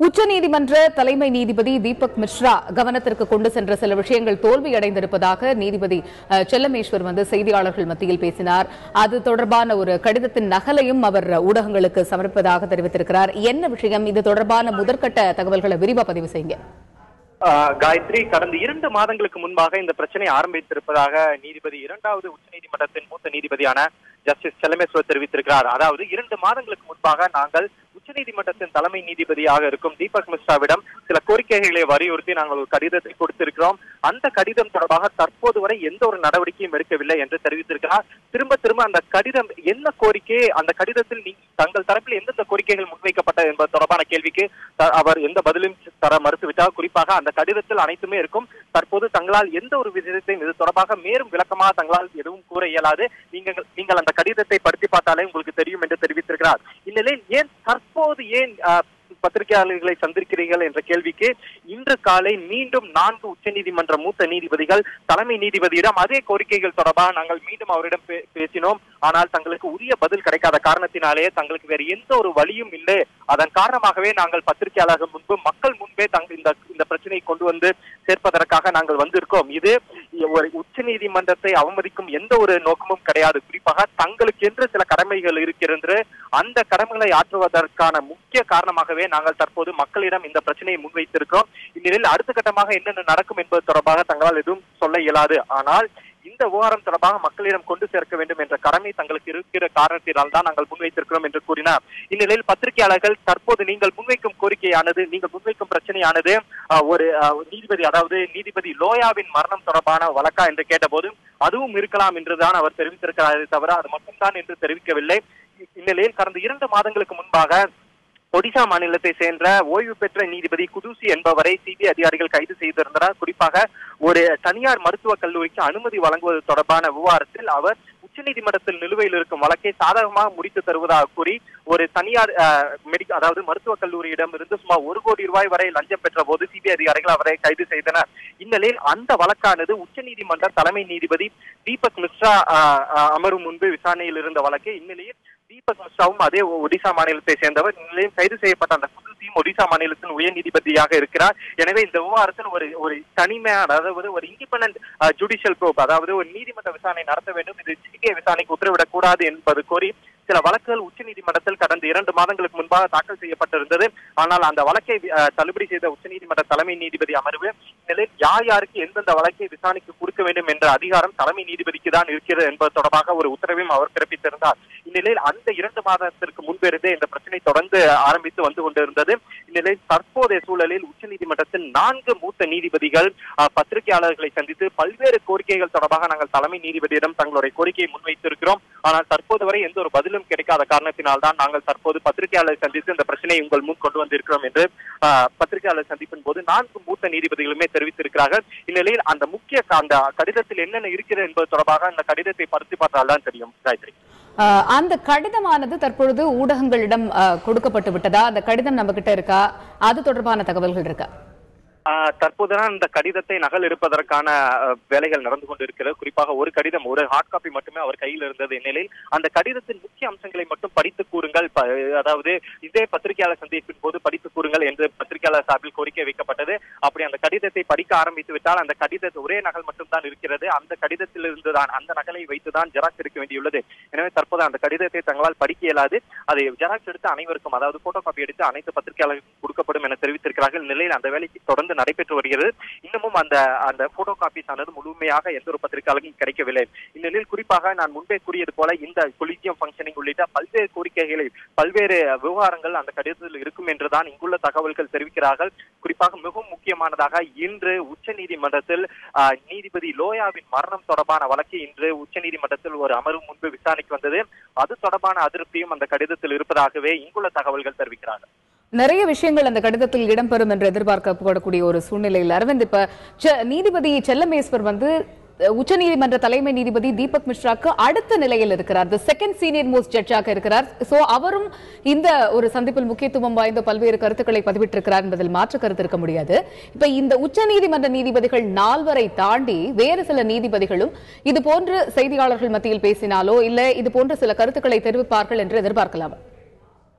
உச்சநீதிமன்ற தலைமை நீதிபதி தீபக் மிஸ்ரா கவனத்திற்கு கொண்டு சென்ற சில விஷயங்கள் தோல்வியடைந்திருப்பதாக நீதிபதி செல்லமேஸ்வர் செய்தியாளர்கள் மத்தியில் பேசினார். அது தொடர்பான ஒரு கடிதத்தின் நகலையும் அவர் ஊடகங்களுக்கு சமர்ப்பதாக தெரிவித்திருக்கிறார். என்ன விஷயம்? இது தொடர்பான முதற்கட்ட தகவல்களை விரிவா பதிவு செய்யுங்க. காயத்ரி, கடந்த 2 மாதங்களுக்கு முன்பாக இந்த பிரச்சனை ஆரம்பித்திருப்பதாக நீதிபதி இரண்டாவது உச்சநீதிமன்றத்தின் மூத்த நீதிபதியான ஜஸ்டிஸ் செல்லமேஸ்வர் தெரிவித்திருக்கிறார். அதாவது 2 மாதங்களுக்கு முன்பாக நாங்கள் உச்சநீதிமன்றத்தின் தலைமை நீதிபதியாக இருக்கும் தீபக் மிஸ்ராவிடம் சில கோரிக்கைகளை வலியுறுத்தி நாங்கள் ஒரு கடிதத்தை கொடுத்திருக்கிறோம். அந்த கடிதம் தொடர்பாக தற்போது வரை எந்த ஒரு நடவடிக்கையும் எடுக்கவில்லை என்று தெரிவித்திருக்கிறார். திரும்ப அந்த கடிதம் என்ன கோரிக்கை, அந்த கடிதத்தில் தங்கள் தரப்பில் எந்தெந்த கோரிக்கைகள் முன்வைக்கப்பட்டது என்பது தொடர்பான கேள்விக்கு அவர் எந்த பதிலும் தர மறுத்துவிட்டார். குறிப்பாக அந்த கடிதத்தில் அனைத்துமே இருக்கும். தற்போது தங்களால் எந்த ஒரு விஷயத்தையும் இது தொடர்பாக மேலும் விளக்கமாக தங்களால் எதுவும் கூற இயலாது. நீங்கள் அந்த கடிதத்தை படித்து பார்த்தாலே உங்களுக்கு தெரியும் என்று தெரிவித்திருக்கிறார். இந்நிலையில் தற்போது ஏன் பத்திரிகையாளர்களை சந்திக்கிறீர்கள் என்ற கேள்விக்கு இன்று காலை மீண்டும் 4 உச்சநீதிமன்ற மூத்த நீதிபதிகள் தலைமை நீதிபதியிடம் அதே கோரிக்கைகள் தொடர்பாக நாங்கள் மீண்டும் அவரிடம் பேசினோம். ஆனால் தங்களுக்கு உரிய பதில் கிடைக்காத காரணத்தினாலேயே தங்களுக்கு வேறு எந்த ஒரு வழியும் இல்லை. அதன் காரணமாகவே நாங்கள் பத்திரிகையாளர்கள் முன்பு மக்கள் முன்பே இந்த பிரச்சனையை கொண்டு வந்து சேர்ப்பதற்காக நாங்கள் வந்திருக்கோம். இது ஒரு உச்ச நீதிமன்றத்தை அவமதிக்கும் எந்த ஒரு நோக்கமும் கிடையாது. குறிப்பாக தங்களுக்கு என்று சில கடமைகள் இருக்கிறது. அந்த கடமைகளை ஆற்றுவதற்கான முக்கிய காரணமாகவே நாங்கள் தற்போது மக்களிடம் இந்த பிரச்சனையை முன்வைத்திருக்கிறோம். இந்நிலையில் அடுத்த கட்டமாக என்னென்ன நடக்கும் என்பது தொடர்பாக தங்களால் எதுவும் சொல்ல இயலாது. ஆனால் இந்த விவகாரம் தொடர்பாக மக்களிடம் கொண்டு சேர்க்க வேண்டும் என்ற கடமை தங்களுக்கு இருக்கிற காரணத்தினால் தான் நாங்கள் முன்வைத்திருக்கிறோம் என்று கூறினார். இந்நிலையில் பத்திரிகையாளர்கள் தற்போது நீங்கள் முன்வைக்கும் கோரிக்கையானது, நீங்கள் முன்வைக்கும் பிரச்சனையானது ஒரு நீதிபதி, அதாவது நீதிபதி லோயாவின் மரணம் தொடர்பான வழக்கா என்று கேட்டபோது அதுவும் இருக்கலாம் என்றுதான் அவர் தெரிவித்திருக்கிறாரே தவிர அது மட்டும்தான் என்று தெரிவிக்கவில்லை. இந்நிலையில் கடந்த 2 மாதங்களுக்கு முன்பாக ஒடிசா மாநிலத்தை சேர்ந்த ஓய்வு பெற்ற நீதிபதி குதூசி என்பவரை சிபிஐ அதிகாரிகள் கைது செய்திருந்தனர். குறிப்பாக ஒரு தனியார் மருத்துவக் கல்லூரிக்கு அனுமதி வழங்குவது தொடர்பான விவகாரத்தில் அவர் உச்சநீதிமன்றத்தில் நிலுவையில் இருக்கும் வழக்கை சாதகமாக முடித்து தருவதாக கூறி ஒரு தனியார் அதாவது மருத்துவக் கல்லூரியிடம் இருந்து சுமார் 1 கோடி ரூபாய் வரை லஞ்சம் பெற்ற போது சிபிஐ அதிகாரிகள் அவரை கைது செய்தனர். இந்நிலையில் அந்த வழக்கானது உச்சநீதிமன்ற தலைமை நீதிபதி தீபக் மிஸ்ரா அமரும் முன்பு விசாரணையில் இருந்த வழக்கு. இந்நிலையில் தீபக் மிஸ்ராவும் அதே ஒடிசா மாநிலத்தை சேர்ந்தவர். இந்நிலையில் கைது செய்யப்பட்ட அந்த குதூசியும் ஒடிசா மாநிலத்தின் உயர் நீதிபதியாக இருக்கிறார். எனவே இந்த விவகாரத்தில் ஒரு தனிமையான, அதாவது ஒரு இண்டிபெண்டன்ட் ஜுடிஷியல் ப்ரோப், அதாவது ஒரு நீதிமன்ற விசாரணை நடத்த வேண்டும், இது சிபிஐ விசாரணைக்கு உத்தரவிடக் கூடாது என்பது கோரி சில வழக்குகள் உச்சநீதிமன்றத்தில் கடந்த 2 மாதங்களுக்கு முன்பாக தாக்கல் செய்யப்பட்டிருந்தது. ஆனால் அந்த வழக்கை தள்ளுபடி செய்த உச்சநீதிமன்ற தலைமை நீதிபதி அமர்வு நிலையில் யாருக்கு எந்தெந்த வழக்கை விசாரணைக்கு கொடுக்க வேண்டும் என்ற அதிகாரம் தலைமை நீதிபதிக்கு தான் இருக்கிறது என்பது தொடர்பாக ஒரு உத்தரவையும் அவர் பிறப்பித்திருந்தார். இந்நிலையில் அந்த 2 மாதத்திற்கு முன்பிருந்தே இந்த பிரச்சனை தொடர்ந்து ஆரம்பித்து வந்து கொண்டிருந்தது. இந்நிலையில் தற்போதைய சூழலில் உச்சநீதிமன்றத்தில் 4 மூத்த நீதிபதிகள் பத்திரிகையாளர்களை சந்தித்து பல்வேறு கோரிக்கைகள் தொடர்பாக நாங்கள் தலைமை நீதிபதியிடம் தங்களுடைய கோரிக்கையை முன்வைத்திருக்கிறோம். ஆனால் தற்போது வரை எந்த ஒரு பதிலும் கிடைக்காத காரணத்தினால் தான் நாங்கள் தற்போது பத்திரிகையாளர் சந்தித்து இந்த பிரச்சனையை உங்கள் முன் கொண்டு வந்திருக்கிறோம் என்று பத்திரிகையாளர் சந்திப்பின் போது 4 மூத்த நீதிபதிகளுமே தெரிவித்திருக்கிறார்கள். இந்நிலையில் அந்த முக்கிய அந்த கடிதத்தில் என்னென்ன இருக்கிறது என்பது தொடர்பாக அந்த கடிதத்தை பரிசு பார்த்தால்தான் தெரியும். காயத்ரி, அந்த கடிதமானது தற்பொழுது ஊடகங்களிடம் கொடுக்கப்பட்டு விட்டதா? அந்த கடிதம் நம்ம கிட்ட இருக்கா? அது தொடர்பான தகவல்கள் இருக்கா? தற்போதுதான் இந்த கடிதத்தை நகல் எடுப்பதற்கான வேலைகள் நடந்து கொண்டிருக்கிறது. குறிப்பாக ஒரு கடிதம், ஒரு ஹார்ட் காப்பி மட்டுமே அவர் கையில் இருந்தது. இந்நிலையில் அந்த கடிதத்தின் முக்கிய அம்சங்களை மட்டும் படித்து கூறுங்கள், அதாவது இதே பத்திரிகையாளர் சந்திப்பின் போது படித்து கூறுங்கள் என்று பத்திரிகையாளர் சார்பில் கோரிக்கை வைக்கப்பட்டது. அப்படி அந்த கடிதத்தை படிக்க ஆரம்பித்து விட்டால் அந்த கடிதத்தை ஒரே நகல் மட்டும்தான் இருக்கிறது. அந்த கடிதத்தில் இருந்துதான் அந்த நகலை வைத்துதான் ஜெராக்ஸ் எடுக்க வேண்டியுள்ளது. எனவே தற்போது அந்த கடிதத்தை தங்களால் படிக்க இயலாது. அதை ஜெராக்ஸ் எடுத்து அனைவருக்கும், அதாவது போட்டோ காப்பி எடுத்து அனைத்து பத்திரிகையாளர்களுக்கும் கொடுக்கப்படும் என தெரிவித்திருக்கிறார்கள். நிலையில் அந்த வேலைக்கு தொடர்ந்து நடைபெற்று வருகிறது. இன்னமும் அந்த போட்டோ காப்பீஸ் ஆனது முழுமையாக எந்த ஒரு பத்திரிகையாளருக்கும் கிடைக்கவில்லை. இந்நிலையில் குறிப்பாக நான் முன்பே கூறியது போல இந்த கொலிஜியம் ஃபங்க்ஷனிங் உள்ளிட்ட பல்வேறு கோரிக்கைகளை, பல்வேறு விவகாரங்கள் அந்த கடிதத்தில் இருக்கும் என்றுதான் இங்குள்ள தகவல்கள் தெரிவிக்கிறார்கள். குறிப்பாக மிகவும் முக்கியமானதாக இன்று உச்சநீதிமன்றத்தில் நீதிபதி லோயாவின் மரணம் தொடர்பான வழக்கு இன்று உச்சநீதிமன்றத்தில் ஒரு அமர்வு முன்பு விசாரணைக்கு வந்தது. அது தொடர்பான அதிருப்தியும் அந்த கடிதத்தில் இருப்பதாகவே இங்குள்ள தகவல்கள் தெரிவிக்கிறார்கள். நிறைய விஷயங்கள் அந்த கடிதத்தில் இடம்பெறும் என்று எதிர்பார்க்கப்படக்கூடிய ஒரு சூழ்நிலையில் அரவிந்த், இப்ப நீதிபதி செல்லமேஸ்வர் உச்சநீதிமன்ற தலைமை நீதிபதி தீபக் மிஸ்ராக்கு அடுத்த நிலையில் இருக்கிறார். தி செகண்ட் சீனியர் மோஸ்ட் ஜட்ஜாக இருக்கிறார். சோ அவரும் இந்த ஒரு சந்திப்பில் முக்கியத்துவம் வாய்ந்த பல்வேறு கருத்துக்களை பதிவிட்டிருக்கிறார் என்பதில் மாற்று கருத்து இருக்க முடியாது. இப்ப இந்த உச்சநீதிமன்ற நீதிபதிகள் 4 தாண்டி வேறு சில நீதிபதிகளும் இது போன்று செய்தியாளர்கள் மத்தியில் பேசினாலோ இல்ல இது போன்ற சில கருத்துக்களை தெரிவிப்பார்கள் என்று எதிர்பார்க்கலாம்.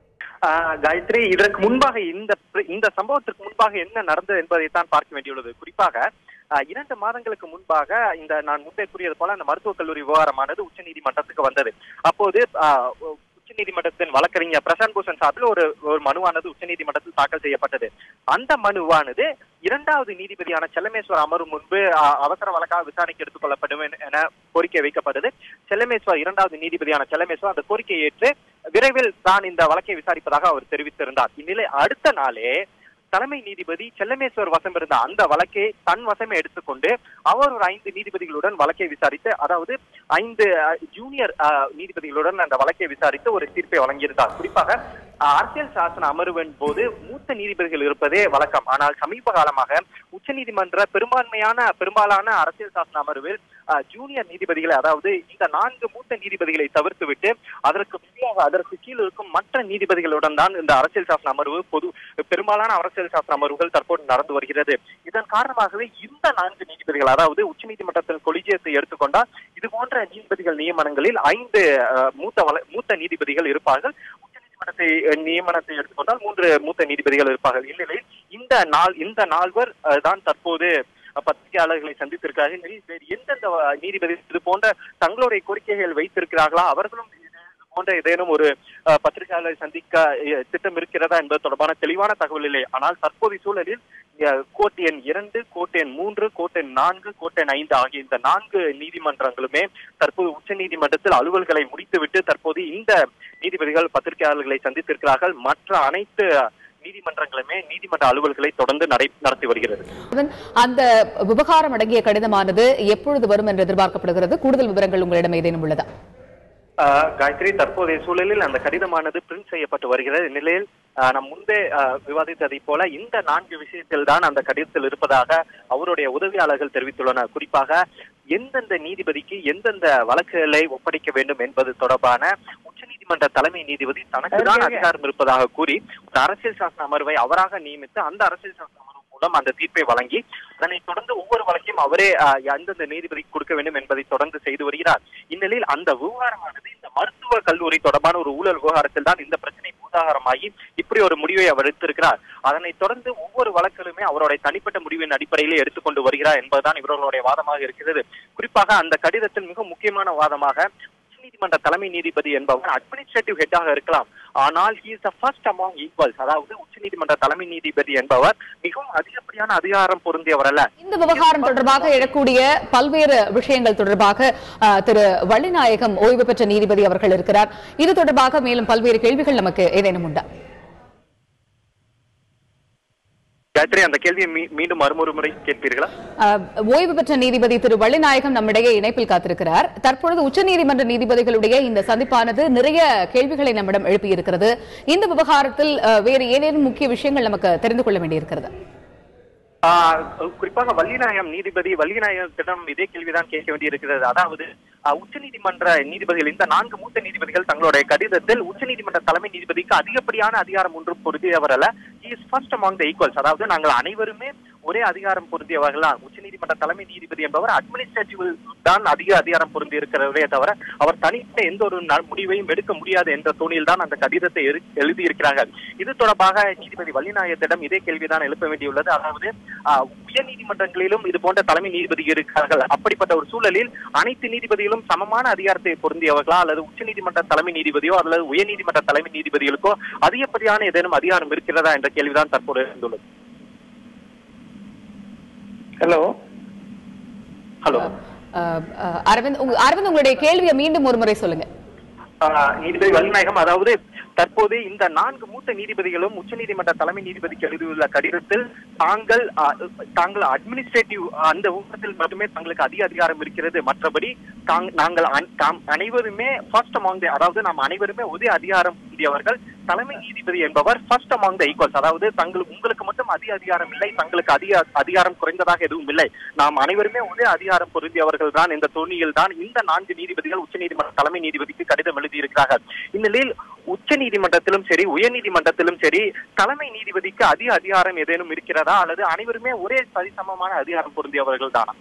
காயத்ரி, இதற்கு முன்பாக இந்த சம்பவத்திற்கு முன்பாக என்ன நடந்தது என்பதைத்தான் பார்க்க வேண்டியுள்ளது. குறிப்பாக 2 மாதங்களுக்கு முன்பாக இந்த நான் முன்பே கூறியது போல அந்த மருத்துவக் கல்லூரி விவகாரமானது உச்சநீதிமன்றத்துக்கு வந்தது. அப்போது உச்சநீதிமன்றத்தின் வழக்கறிஞர் பிரசாந்த் பூஷன் சார்பில் ஒரு மனுவானது உச்சநீதிமன்றத்தில் தாக்கல் செய்யப்பட்டது. அந்த மனுவானது 2வது நீதிபதியான செல்லமேஸ்வர் அமர்வு முன்பு அவசர வழக்காக விசாரணைக்கு எடுத்துக் கொள்ளப்படும் என கோரிக்கை வைக்கப்பட்டது. 2வது நீதிபதியான செல்லமேஸ்வர் அந்த கோரிக்கையை ஏற்று விரைவில் தான் இந்த வழக்கை விசாரிப்பதாக அவர் தெரிவித்திருந்தார். இந்நிலை அடுத்த நாளே தலைமை நீதிபதி செல்லமேஸ்வர் வசம் இருந்த அந்த வழக்கை தன் வசமே எடுத்துக்கொண்டு அவர் ஒரு 5 நீதிபதிகளுடன் வழக்கை விசாரித்து, அதாவது 5 ஜூனியர் நீதிபதிகளுடன் அந்த வழக்கை விசாரித்து ஒரு தீர்ப்பை வழங்கியிருந்தார். குறிப்பாக அரசியல் சாசன அமர்வின் போது மூத்த நீதிபதிகள் இருப்பதே வழக்கம். ஆனால் சமீப காலமாக உச்சநீதிமன்ற பெரும்பாலான அரசியல் சாசன அமர்வில் ஜூனியர் நீதிபதிகளை, அதாவது இந்த 4 மூத்த நீதிபதிகளை தவிர்த்துவிட்டு அதற்கு கீழ் இருக்கும் மற்ற நீதிபதிகளுடன் தான் இந்த அரசியல் சாசன அமர்வு பெரும்பாலான அரசியல் சாசன அமர்வுகள் தற்போது நடந்து வருகிறது. இதன் காரணமாகவே இந்த 4 நீதிபதிகள், அதாவது உச்சநீதிமன்றத்தின் கொலிஜியத்தை எடுத்துக்கொண்டால் இது போன்ற நீதிபதிகள் நியமனங்களில் 5 மூத்த நீதிபதிகள் இருப்பார்கள். நியமனத்தை எடுத்துக்கொண்டால் 3 மூத்த நீதிபதிகள் இருப்பார்கள். இந்நிலையில் இந்த நால்வர் தான் தற்போது பத்திரிகையாளர்களை சந்தித்திருக்கிறார்கள். எந்தெந்த நீதிபதி இது போன்ற தங்களுடைய கோரிக்கைகள் வைத்திருக்கிறார்களா, அவர்களும் போன்ற ஏதேனும் ஒரு பத்திரிகையாளரை சந்திக்க திட்டம் இருக்கிறதா என்பது தொடர்பான தெளிவான தகவல் இல்லை. ஆனால் தற்போதைய சூழலில் கோர்ட் எண் 2, கோர்ட் எண் 3, கோர்ட் எண் 4, கோர்ட் எண் 5 ஆகிய இந்த 4 நீதிமன்றங்களுமே தற்போது உச்ச நீதிமன்றத்தில் அலுவல்களை முடித்துவிட்டு தற்போது இந்த நீதிபதிகள் பத்திரிகையாளர்களை சந்தித்திருக்கிறார்கள். மற்ற அனைத்து நீதிமன்றங்களுமே நீதிமன்ற அலுவல்களை தொடர்ந்து நடத்தி வருகிறது. அந்த விவகாரம் அடங்கிய கடிதமானது எப்பொழுது வரும் என்று எதிர்பார்க்கப்படுகிறது? கூடுதல் விவரங்கள் உங்களிடம் ஏதேனும் உள்ளதா? காயத்ரி, தற்போதைய சூழலில் அந்த கடிதமானது பிரிண்ட் செய்யப்பட்டு வருகிறது. இந்நிலையில் நம் முன்பே விவாதித்ததை போல இந்த 4 விஷயத்தில் தான் அந்த கடிதத்தில் இருப்பதாக அவருடைய உதவியாளர்கள் தெரிவித்துள்ளனர். குறிப்பாக எந்தெந்த நீதிபதிக்கு எந்தெந்த வழக்குகளை ஒப்படைக்க வேண்டும் என்பது தொடர்பான உச்சநீதிமன்ற தலைமை நீதிபதி தனக்குதான் அதிகாரம் இருப்பதாக கூறி ஒரு அரசியல் சாசன அமர்வை அவராக நியமித்து அந்த அரசியல் சாசன அமர்வு மூலம் அந்த தீர்ப்பை வழங்கி அதனைத் தொடர்ந்து ஒவ்வொரு வழக்கையும் அவரே எந்தெந்த நீதிபதிக்கு கொடுக்க வேண்டும் என்பதை தொடர்ந்து செய்து வருகிறார். இந்நிலையில் அந்த விவகாரமானது இந்த மருத்துவ கல்லூரி தொடர்பான ஒரு ஊழல் விவகாரத்தில் தான் இந்த பிரச்சனை பூதாகரமாகி இப்படி ஒரு முடிவை அவர் எடுத்திருக்கிறார். அதனைத் தொடர்ந்து ஒவ்வொரு வழக்கிலுமே அவருடைய தனிப்பட்ட முடிவின் அடிப்படையிலே எடுத்துக்கொண்டு வருகிறார் என்பதுதான் இவர்களுடைய வாதமாக இருக்கிறது. குறிப்பாக அந்த கடிதத்தில் மிக முக்கியமான வாதமாக உச்சநீதிமன்ற தலைமை நீதிபதி என்பவர் அட்மினிஸ்ட்ரேட்டிவ் ஹெட்டாக இருக்கலாம், ஆனால் he is the first among equals. அதாவது உச்சநீதிமன்ற தலைமை நீதிபதி என்பவர் மிகவும் அதிகப்படியான அதிகாரம் பொருந்தியவர் அல்ல. இந்த விவகாரம் தொடர்பாக எழக்கூடிய பல்வேறு விஷயங்கள் தொடர்பாக திரு வள்ளிநாயகம் ஓய்வு பெற்ற நீதிபதி அவர்கள் இருக்கிறார். இது தொடர்பாக மேலும் பல்வேறு கேள்விகள் நமக்கு ஏதேனும் உண்டா? காயத்ரி, அந்த கேள்வியை மீண்டும் மறுமுறை முறை கேட்பீர்களா? ஓய்வு பெற்ற நீதிபதி திரு வள்ளிநாயகம் நம்மிடையே இணைப்பில் காத்திருக்கிறார். தற்பொழுது உச்சநீதிமன்ற நீதிபதிகளுடைய இந்த சந்திப்பானது நிறைய கேள்விகளை நம்மிடம் எழுப்பியிருக்கிறது. இந்த விவகாரத்தில் வேறு ஏதேனும் முக்கிய விஷயங்கள் நமக்கு தெரிந்து கொள்ள வேண்டியிருக்கிறது? குறிப்பாக வள்ளிநாயகத்திடம் இதே கேள்விதான் கேட்க வேண்டியிருக்கிறது. அதாவது உச்சநீதிமன்ற நீதிபதிகள் இந்த 4 மூத்த நீதிபதிகள் தங்களுடைய கடிதத்தில் உச்சநீதிமன்ற தலைமை நீதிபதிக்கு அதிகப்படியான அதிகாரம் ஒன்றும் பொருந்தியவர் அல்ல, he is first among the equals. அதாவது நாங்கள் அனைவருமே ஒரே அதிகாரம் பொருந்தியவர்கள் தான். உச்சநீதிமன்ற தலைமை நீதிபதி என்பவர் அட்மினிஸ்ட்ரேட்டிவ் தான் அதிக அதிகாரம் பொருந்தி இருக்கிறவரே தவிர அவர் தனித்த எந்த ஒரு முடிவையும் எடுக்க முடியாது என்ற தோணியில் தான் அந்த கடிதத்தை எழுதியிருக்கிறார்கள். இது தொடர்பாக நீதிபதி வள்ளிநாயகத்திடம் இதே கேள்விதான் எழுப்ப வேண்டியுள்ளது. அதாவது உயர் நீதிமன்றங்களிலும் இது போன்ற தலைமை நீதிபதி இருக்கிறார்கள். அப்படிப்பட்ட ஒரு சூழலில் அனைத்து நீதிபதிகளும் சமமான அதிகாரத்தை பொருந்தியவர்களா, அல்லது உச்சநீதிமன்ற தலைமை நீதிபதியோ அல்லது உயர் நீதிமன்ற தலைமை நீதிபதிகளுக்கோ அதிகப்படியான ஏதேனும் அதிகாரம் இருக்கிறதா என்ற கேள்விதான் தற்போது இருந்துள்ளது. ஹலோ அரவிந்த், உங்களுடைய கேள்வியை மீண்டும் ஒரு முறை சொல்லுங்க. நீதிபதி வள்ளிநாயகம், அதாவது தற்போது இந்த 4 மூத்த நீதிபதிகளும் உச்சநீதிமன்ற தலைமை நீதிபதிக்கு எழுதியுள்ள கடிதத்தில் தாங்கள் அட்மினிஸ்ட்ரேட்டிவ் அந்த ஊக்கத்தில் மட்டுமே தங்களுக்கு அதிக அதிகாரம் இருக்கிறது, மற்றபடி நாங்கள் அனைவருமே ஃபர்ஸ்ட் அமாங் தி, அதாவது நாம் அனைவருமே ஒரே அதிகாரம் புதியவர்கள், தலைமை நீதிபதி என்பவர் ஃபர்ஸ்ட் அமாங் தி ஈக்குவல்ஸ், அதாவது உங்களுக்கு மட்டும் அதிக அதிகாரம் இல்லை, தங்களுக்கு அதிக அதிகாரம் குறைந்ததாக எதுவும் இல்லை, நாம் அனைவருமே ஒரே அதிகாரம் பொருந்தியவர்கள் தான் என்ற தோணியில் தான் இந்த 4 நீதிபதிகள் உச்சநீதிமன்ற தலைமை நீதிபதிக்கு கடிதம் எழுதியிருக்கிறார்கள். இந்நிலையில் உச்ச நீதிமன்றத்திலும் சரி உயர் நீதிமன்றத்திலும் சரி தலைமை நீதிபதிக்கு அதிக அதிகாரம் ஏதேனும் இருக்கிறதா, அல்லது அனைவருமே ஒரே சரிசமமான அதிகாரம் பொருந்தியவர்கள் தானா?